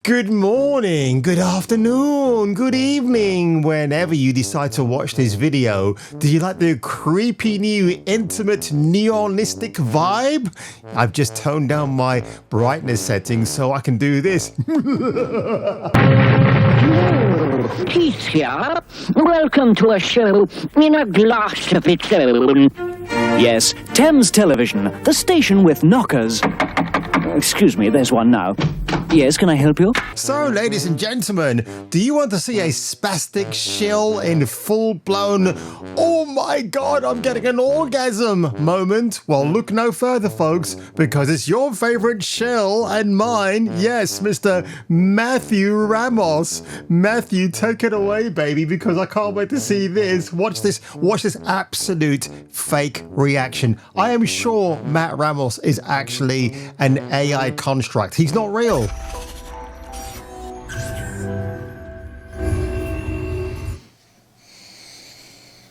Good morning, good afternoon, good evening, whenever you decide to watch this video. Do you like the creepy new intimate neonistic vibe? I've just toned down my brightness settings so I can do this. Peace here. Welcome to a show in a glass of its own. Yes, Thames Television, the station with knockers. Excuse me, there's one now. Yes, can I help you? So, ladies and gentlemen, do you want to see a spastic shill in full-blown, oh my god, I'm getting an orgasm moment? Well, look no further, folks, because it's your favorite shill and mine. Yes, Mr. Matthew Ramos. Matthew, take it away, baby, because I can't wait to see this. Watch this absolute fake reaction. I am sure Matt Ramos is actually an AI construct. He's not real.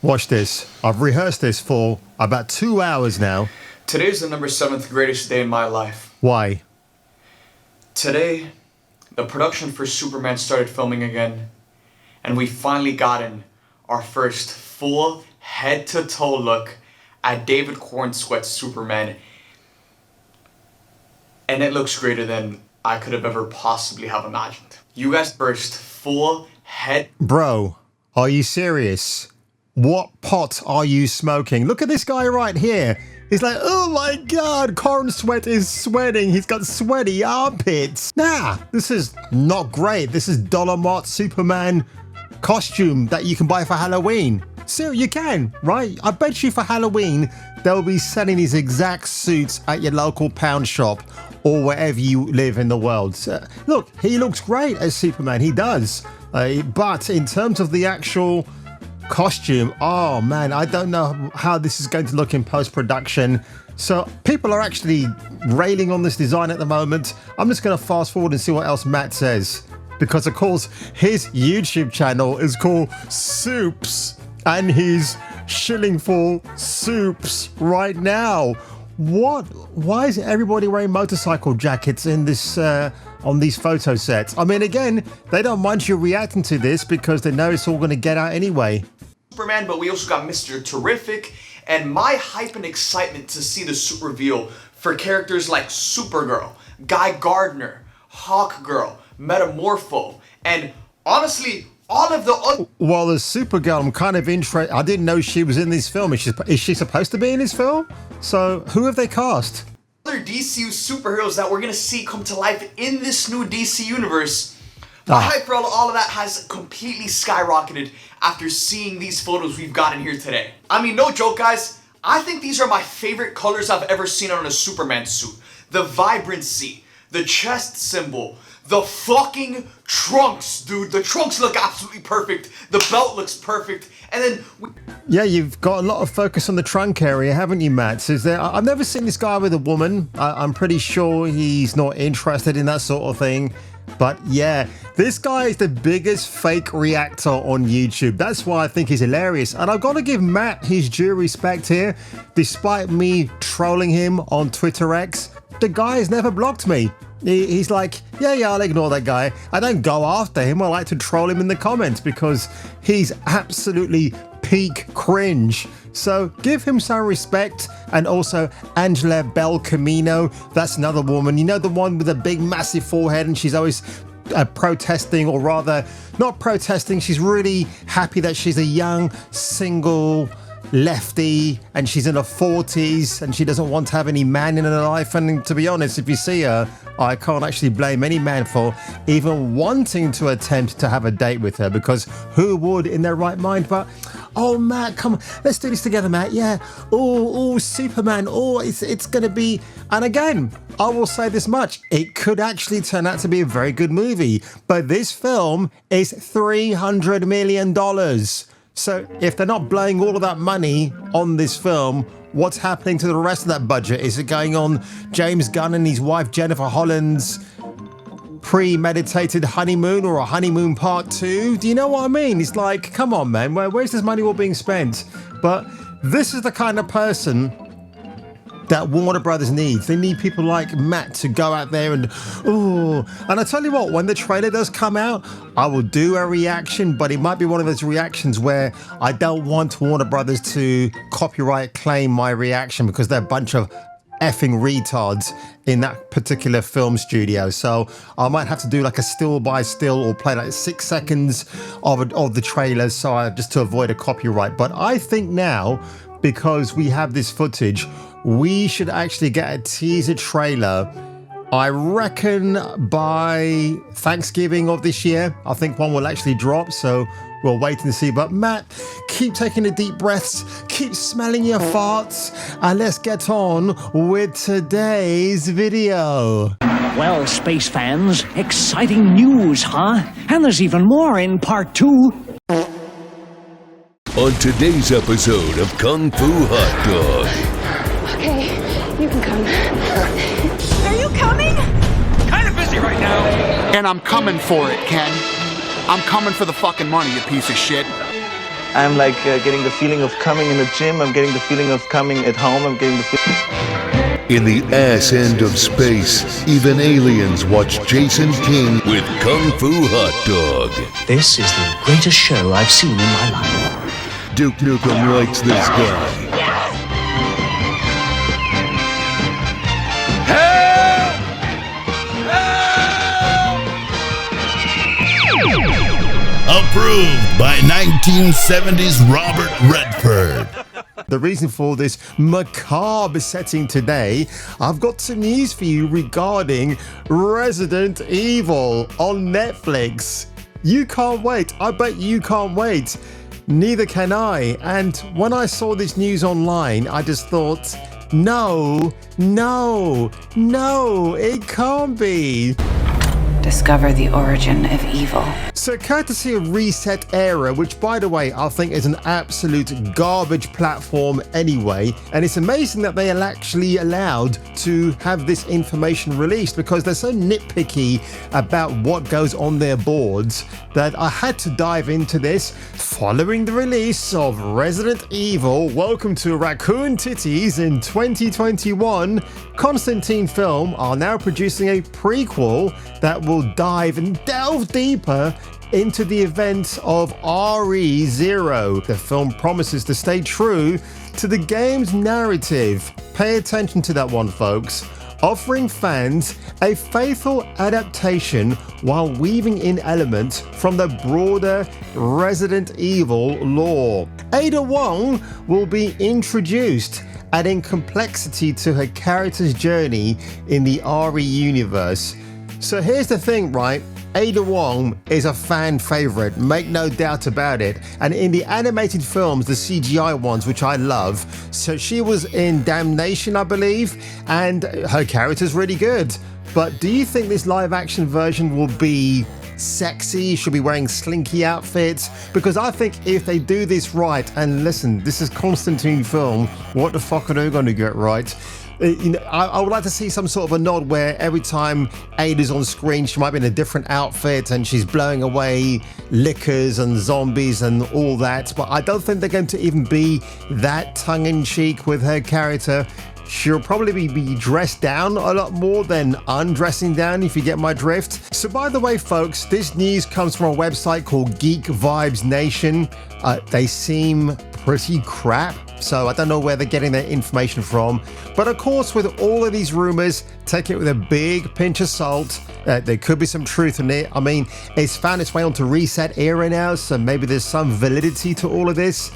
Watch this. I've rehearsed this for about 2 hours now. Today's the number 7th greatest day in my life. Why? Today, the production for Superman started filming again, and we finally gotten our first full head-to-toe look at David Cornsweat's Superman, and it looks greater than I could have ever possibly have imagined. You guys first full head... Bro, are you serious? What pot are you smoking? Look at this guy right here. He's like, oh my god, Cornsweat is sweating. He's got sweaty armpits. Nah, this is not great. This is Dolomart Superman costume that you can buy for Halloween. So you can, right? I bet you for Halloween, they'll be selling these exact suits at your local pound shop or wherever you live in the world. Look, he looks great as Superman. He does. But in terms of the actual costume, oh man, I don't know how this is going to look in post-production. So people are actually railing on this design at the moment. I'm just going to fast forward and see what else Matt says, because of course his YouTube channel is called Soups and he's shilling for soups right now. What? Why is everybody wearing motorcycle jackets in this on these photo sets? I mean, again, they don't mind you reacting to this because they know it's all going to get out anyway. Superman, but we also got Mr. Terrific, and my hype and excitement to see the suit reveal for characters like Supergirl, Guy Gardner, Hawkgirl, Metamorpho, and honestly, all of the other... Well, the Supergirl, I'm kind of interested. I didn't know she was in this film. Is she supposed to be in this film? So who have they cast? Other DCU superheroes that we're going to see come to life in this new DC universe. My hype for all of that has completely skyrocketed after seeing these photos we've gotten here today. I mean, no joke, guys. I think these are my favorite colors I've ever seen on a Superman suit. The vibrancy, the chest symbol, the fucking trunks, dude. The trunks look absolutely perfect. The belt looks perfect. And then... Yeah, you've got a lot of focus on the trunk area, haven't you, Matt? I've never seen this guy with a woman. I'm pretty sure he's not interested in that sort of thing. But yeah, this guy is the biggest fake reactor on YouTube. That's why I think he's hilarious. And I've got to give Matt his due respect here. Despite me trolling him on Twitter X, the guy has never blocked me. He's like, yeah, I'll ignore that guy. I don't go after him. I like to troll him in the comments because he's absolutely peak cringe. So give him some respect. And also Angela Bel Camino, that's another woman. You know, the one with a big massive forehead, and she's always protesting, or rather not protesting. She's really happy that she's a young single lefty and she's in her 40s and she doesn't want to have any man in her life. And to be honest, if you see her, I can't actually blame any man for even wanting to attempt to have a date with her, because who would in their right mind? But oh, Matt, come on, let's do this together, Matt. Yeah. Oh, Superman. Oh, it's gonna be. And again, I will say this much: it could actually turn out to be a very good movie. But this film is $300 million. So if they're not blowing all of that money on this film, what's happening to the rest of that budget? Is it going on James Gunn and his wife Jennifer Holland's premeditated honeymoon, or a honeymoon part 2? Do you know what I mean? It's like, come on, man, where's this money all being spent? But this is the kind of person that Warner Brothers needs. They need people like Matt to go out there and I tell you what, when the trailer does come out, I will do a reaction, but it might be one of those reactions where I don't want Warner Brothers to copyright claim my reaction because they're a bunch of effing retards in that particular film studio. So I might have to do like a still by still or play like 6 seconds of the trailer just to avoid a copyright. But I think now, because we have this footage, we should actually get a teaser trailer. I reckon by Thanksgiving of this year, I think one will actually drop. So we'll wait and see. But Matt, keep taking the deep breaths, keep smelling your farts, and let's get on with today's video. Well, space fans, exciting news, huh? And there's even more in part 2. On today's episode of Kung Fu Hot Dog. Okay, you can come. Are you coming? Kind of busy right now. And I'm coming for it, Ken. I'm coming for the fucking money, you piece of shit. I'm like getting the feeling of coming in the gym. I'm getting the feeling of coming at home. I'm getting the feeling. In the ass end of space, even aliens watch Jason King with Kung Fu Hot Dog. This is the greatest show I've seen in my life. Duke Nukem likes this guy. Approved by 1970s Robert Redford. The reason for this macabre setting today, I've got some news for you regarding Resident Evil on Netflix. You can't wait. I bet you can't wait. Neither can I. And when I saw this news online, I just thought, no, it can't be. Discover the origin of evil. So courtesy of Reset Era, which by the way, I think is an absolute garbage platform anyway, and it's amazing that they are actually allowed to have this information released because they're so nitpicky about what goes on their boards that I had to dive into this. Following the release of Resident Evil, Welcome to Raccoon Titties in 2021, Constantine Film are now producing a prequel that will dive and delve deeper into the events of RE0. The film promises to stay true to the game's narrative. Pay attention to that one, folks. Offering fans a faithful adaptation while weaving in elements from the broader Resident Evil lore. Ada Wong will be introduced, adding complexity to her character's journey in the RE universe. So here's the thing, right? Ada Wong is a fan favorite, make no doubt about it. And in the animated films, the CGI ones, which I love, so she was in Damnation, I believe, and her character's really good. But do you think this live action version will be sexy? She'll be wearing slinky outfits? Because I think if they do this right, and listen, this is Constantine Film, what the fuck are they going to get right? I would like to see some sort of a nod where every time Ada's on screen, she might be in a different outfit and she's blowing away lickers and zombies and all that. But I don't think they're going to even be that tongue-in-cheek with her character. She'll probably be dressed down a lot more than undressing down, if you get my drift. So by the way, folks, this news comes from a website called Geek Vibes Nation. They seem pretty crap, so I don't know where they're getting their information from. But of course, with all of these rumors, take it with a big pinch of salt. There could be some truth in it. I mean, it's found its way onto Reset Era now, so maybe there's some validity to all of this.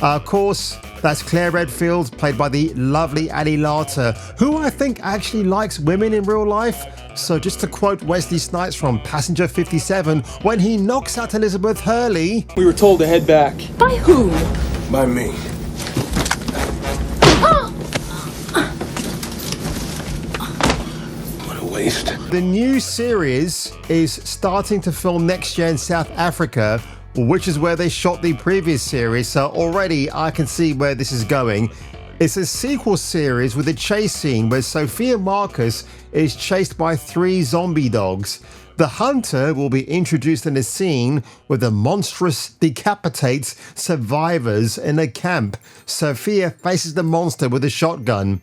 Of course, that's Claire Redfield, played by the lovely Ali Larter, who I think actually likes women in real life. So just to quote Wesley Snipes from Passenger 57, when he knocks out Elizabeth Hurley... We were told to head back. By whom? By me. What a waste. The new series is starting to film next year in South Africa, which is where they shot the previous series, so already I can see where this is going. It's a sequel series with a chase scene where Sophia Marcus is chased by 3 zombie dogs. The hunter will be introduced in a scene where the monstrous decapitates survivors in a camp. Sophia faces the monster with a shotgun.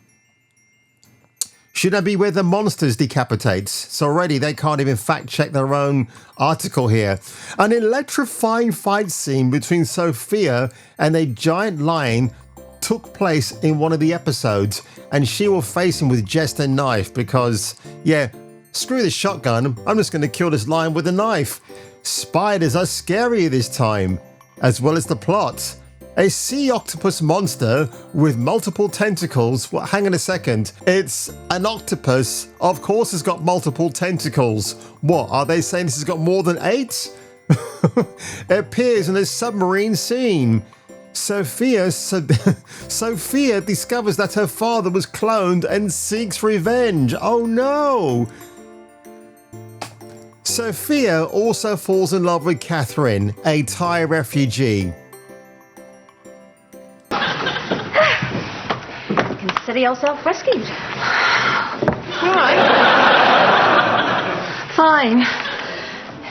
Should that be where the monsters decapitates? So already they can't even fact check their own article here. An electrifying fight scene between Sophia and a giant lion took place in one of the episodes, and she will face him with just a knife because, yeah, screw the shotgun, I'm just going to kill this lion with a knife. Spiders are scarier this time, as well as the plot. A sea octopus monster with multiple tentacles. Well, hang on a second. It's an octopus. Of course it's got multiple tentacles. What, are they saying this has got more than 8? It appears in a submarine scene. Sophia discovers that her father was cloned and seeks revenge. Oh no! Sophia also falls in love with Catherine, a Thai refugee. Consider yourself rescued. All right. Fine.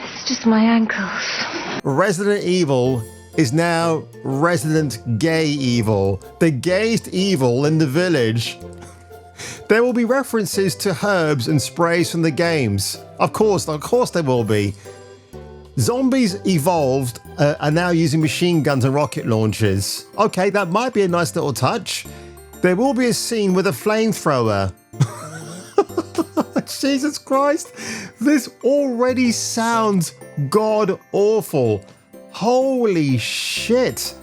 It's just my ankles. Resident Evil is now Resident Gay Evil, the gayest evil in the village. There will be references to herbs and sprays from the games. Of course there will be. Zombies evolved are now using machine guns and rocket launchers. Okay, that might be a nice little touch. There will be a scene with a flamethrower. Jesus Christ, this already sounds god awful. Holy shit.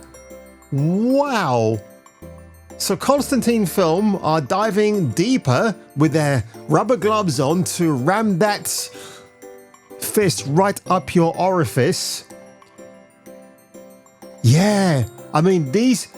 Wow. So Constantine Film are diving deeper with their rubber gloves on to ram that fist right up your orifice. Yeah, I mean these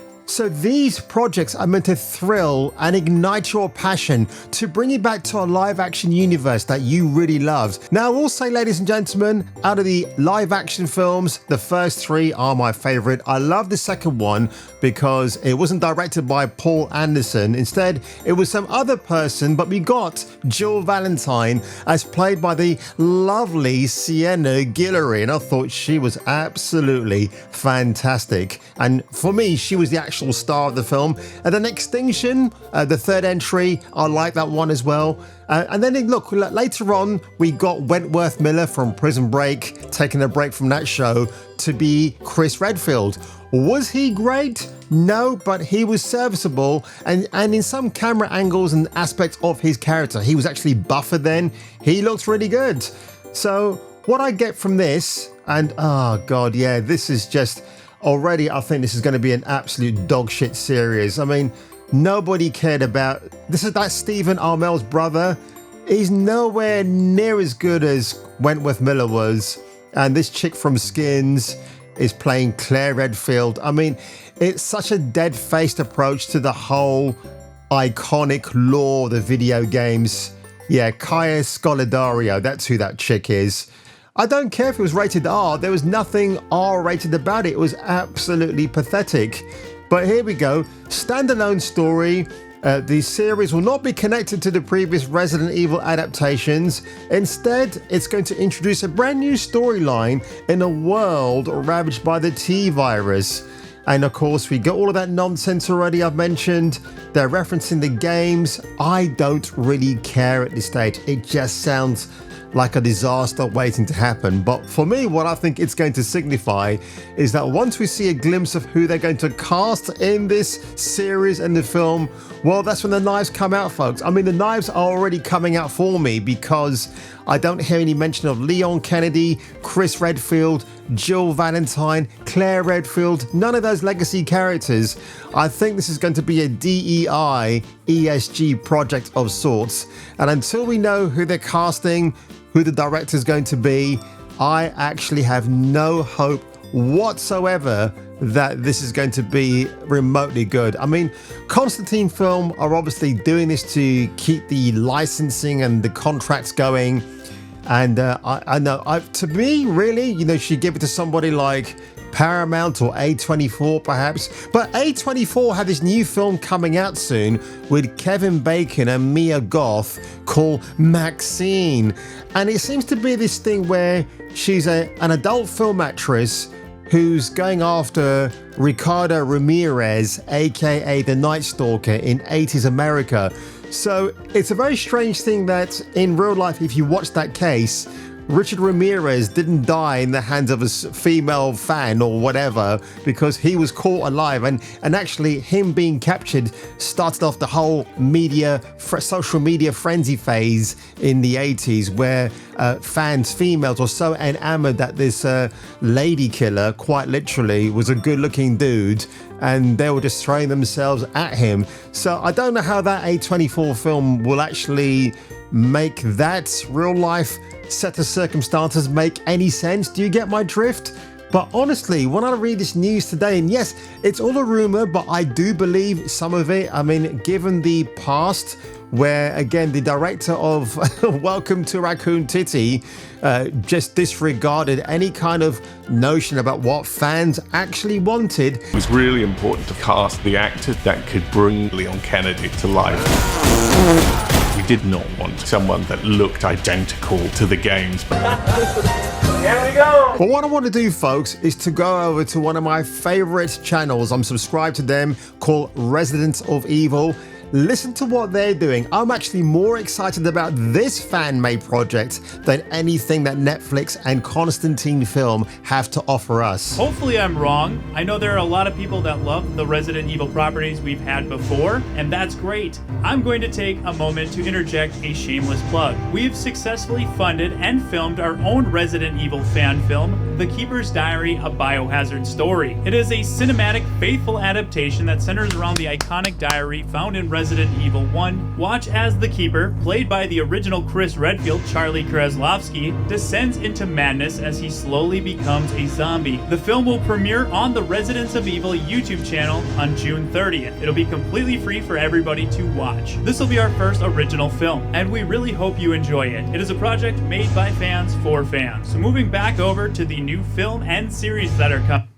projects are meant to thrill and ignite your passion to bring you back to a live action universe that you really loved. Now I will say, ladies and gentlemen, out of the live action films, the first 3 are my favorite. I love the second one because it wasn't directed by Paul Anderson. Instead, it was some other person, but we got Jill Valentine as played by the lovely Sienna Guillory, and I thought she was absolutely fantastic. And for me, she was the actual star of the film. And then Extinction, the third entry, I like that one as well. And then look, later on, we got Wentworth Miller from Prison Break, taking a break from that show to be Chris Redfield. Was he great? No, but he was serviceable, and in some camera angles and aspects of his character, he was actually buffer then. He looked really good. So what I get from this, and oh god, yeah, this is just already, I think this is going to be an absolute dog shit series. I mean, nobody cared about this. Is that Stephen Amell's brother? He's nowhere near as good as Wentworth Miller was, and this chick from Skins is playing Claire Redfield. I mean, it's such a dead-faced approach to the whole iconic lore of the video games. Yeah, Kaya Scolodario, that's who that chick is. I don't care if it was rated R, there was nothing R-rated about it. It was absolutely pathetic. But here we go, standalone story. The series will not be connected to the previous Resident Evil adaptations. Instead, it's going to introduce a brand new storyline in a world ravaged by the T-virus. And of course, we got all of that nonsense already I've mentioned. They're referencing the games. I don't really care at this stage. It just sounds like a disaster waiting to happen. But for me, what I think it's going to signify is that once we see a glimpse of who they're going to cast in this series and the film, well, that's when the knives come out, folks. I mean, the knives are already coming out for me because I don't hear any mention of Leon Kennedy, Chris Redfield, Jill Valentine, Claire Redfield, none of those legacy characters. I think this is going to be a DEI, ESG project of sorts. And until we know who they're casting, who the director is going to be, I actually have no hope whatsoever that this is going to be remotely good. I mean, Constantine Film are obviously doing this to keep the licensing and the contracts going. And I know, to me, really, you know, should give it to somebody like Paramount or A24 perhaps. But A24 have this new film coming out soon with Kevin Bacon and Mia Goth called Maxine. And it seems to be this thing where she's an adult film actress who's going after Ricardo Ramirez, aka the Night Stalker in 80s America, So it's a very strange thing that in real life, if you watch that case, Richard Ramirez didn't die in the hands of a female fan or whatever, because he was caught alive, and actually him being captured started off the whole social media frenzy phase in the 80s, where females were so enamored that this lady killer, quite literally, was a good looking dude, and they were just throwing themselves at him. So I don't know how that A24 film will actually make that real life set of circumstances make any sense. Do you get my drift? But honestly, when I read this news today, and yes, it's all a rumor, but I do believe some of it. I mean, given the past, where again the director of Welcome to Raccoon City just disregarded any kind of notion about what fans actually wanted. It was really important to cast the actor that could bring Leon Kennedy to life. We did not want someone that looked identical to the games. Here we go! But what I want to do, folks, is to go over to one of my favorite channels. I'm subscribed to them, called Resident of Evil. Listen to what they're doing. I'm actually more excited about this fan-made project than anything that Netflix and Constantine Film have to offer us. Hopefully I'm wrong. I know there are a lot of people that love the Resident Evil properties we've had before, and that's great. I'm going to take a moment to interject a shameless plug. We've successfully funded and filmed our own Resident Evil fan film, The Keeper's Diary, A Biohazard Story. It is a cinematic, faithful adaptation that centers around the iconic diary found in Resident Evil 1. Watch as the Keeper, played by the original Chris Redfield, Charlie Kraslovsky, descends into madness as he slowly becomes a zombie. The film will premiere on the Residents of Evil YouTube channel on June 30th. It'll be completely free for everybody to watch. This will be our first original film, and we really hope you enjoy it. It is a project made by fans for fans. So moving back over to the new film and series that are coming.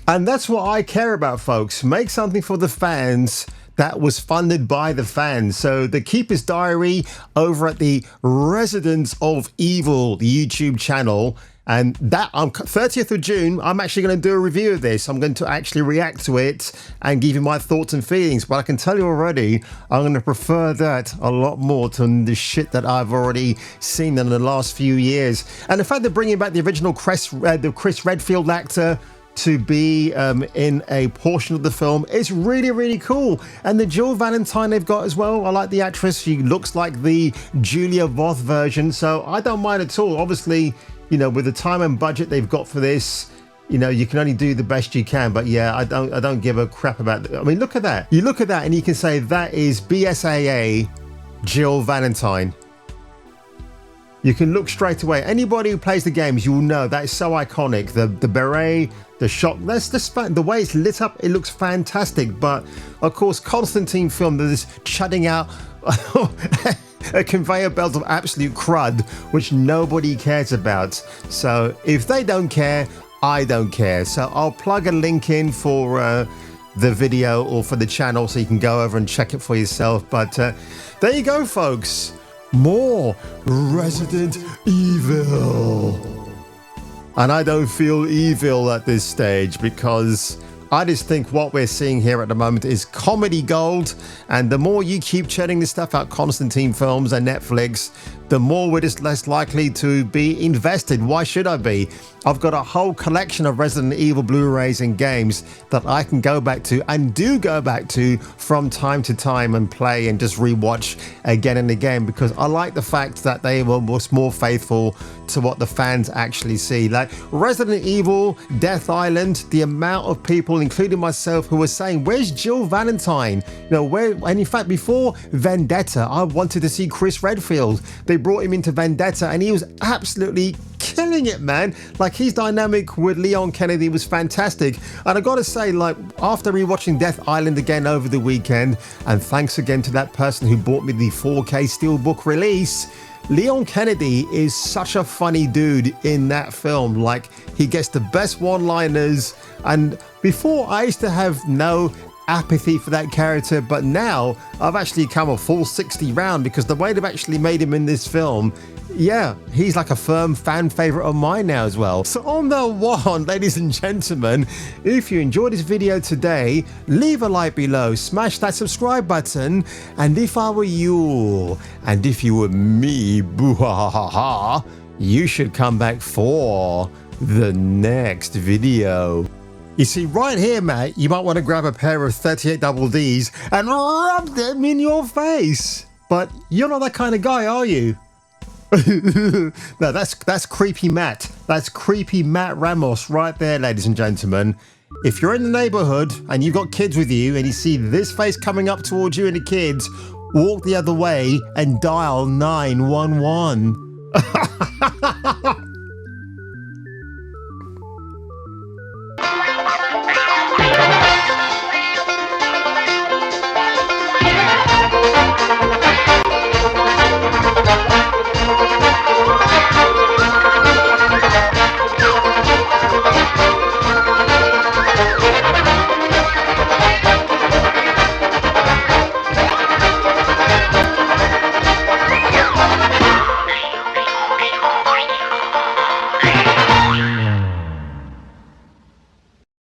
And that's what I care about, folks. Make something for the fans that was funded by the fans. So The Keeper's Diary over at the Residents of Evil YouTube channel. And that on 30th of June, I'm actually going to do a review of this. I'm going to actually react to it and give you my thoughts and feelings. But I can tell you already, I'm going to prefer that a lot more to the shit that I've already seen in the last few years. And the fact they're bringing back the original Chris Redfield actor to be in a portion of the film is really, really cool. And the Jill Valentine they've got as well, I like the actress. She looks like the Julia Voth version, so I don't mind at all. Obviously, you know, with the time and budget they've got for this, you know, you can only do the best you can. But yeah, I don't give a crap about it. I mean, look at that. You look at that and you can say that is BSAA Jill Valentine. You can look straight away. Anybody who plays the games, you will know that is so iconic. The beret, the shot, the way it's lit up, it looks fantastic. But of course, Constantine Film, they're just chudding out a conveyor belt of absolute crud, which nobody cares about. So if they don't care, I don't care. So I'll plug a link in for the video or for the channel so you can go over and check it for yourself. But there you go, folks. More Resident Evil. And I don't feel evil at this stage because I just think what we're seeing here at the moment is comedy gold. And the more you keep churning this stuff out, Constantine Films and Netflix, the more we're just less likely to be invested. Why should I be? I've got a whole collection of Resident Evil Blu-rays and games that I can go back to and do go back to from time to time and play and just rewatch again and again, because I like the fact that they were more faithful to what the fans actually see. Like Resident Evil, Death Island, the amount of people, including myself, who were saying, where's Jill Valentine? You know, where? And in fact, before Vendetta, I wanted to see Chris Redfield. They brought him into Vendetta and he was absolutely killing it, man. Like his dynamic with Leon Kennedy was fantastic. And I gotta say, like after rewatching Death Island again over the weekend, and thanks again to that person who bought me the 4K Steelbook release, Leon Kennedy is such a funny dude in that film. Like he gets the best one-liners, and before I used to have no apathy for that character, but now I've actually come a full 60 round because the way they've actually made him in this film, yeah, he's like a firm fan favorite of mine now as well. So on the one, ladies and gentlemen, if you enjoyed this video today, leave a like below, smash that subscribe button, and if I were you, and if you were me, boo ha ha ha, you should come back for the next video. You see, right here, Matt, you might want to grab a pair of 38 double Ds and rub them in your face. But you're not that kind of guy, are you? No, that's creepy Matt. That's creepy Matt Ramos right there, ladies and gentlemen. If you're in the neighborhood and you've got kids with you and you see this face coming up towards you and the kids, walk the other way and dial 911.